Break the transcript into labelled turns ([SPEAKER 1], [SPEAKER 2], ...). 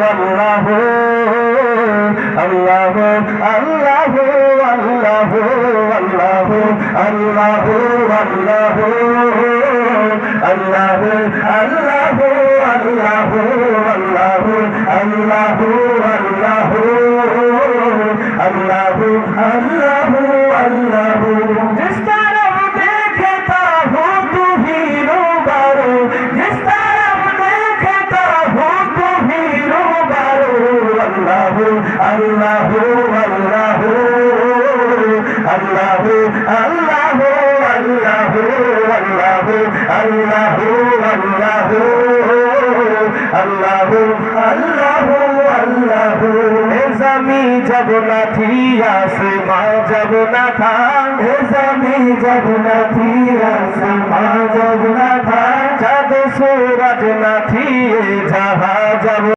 [SPEAKER 1] আল্লাহু আল্লাহু আল্লাহু আল্লাহু আল্লাহু আল্লাহু আল্লাহু আল্লাহু আল্লাহু আল্লাহু আল্লাহু আল্লাহু আল্লাহু আল্লাহু আল্লাহু जिस तरफ देखता हूँ तू ही रूबरू जिस तरफ देखता हूँ तू ही रूबरू अल्लाहु अल्लाहु अल्लाहु अल्लाहु अल्लाहु अल्लाहु अल्लाहु अल्लाहु अल्लाहु अल्लाहु अल्लाहु ज़मी जब न थी आसमां जब न था ज़मी जब न थी आसमां जब न था चाँद सूरज न थी ये जहां जब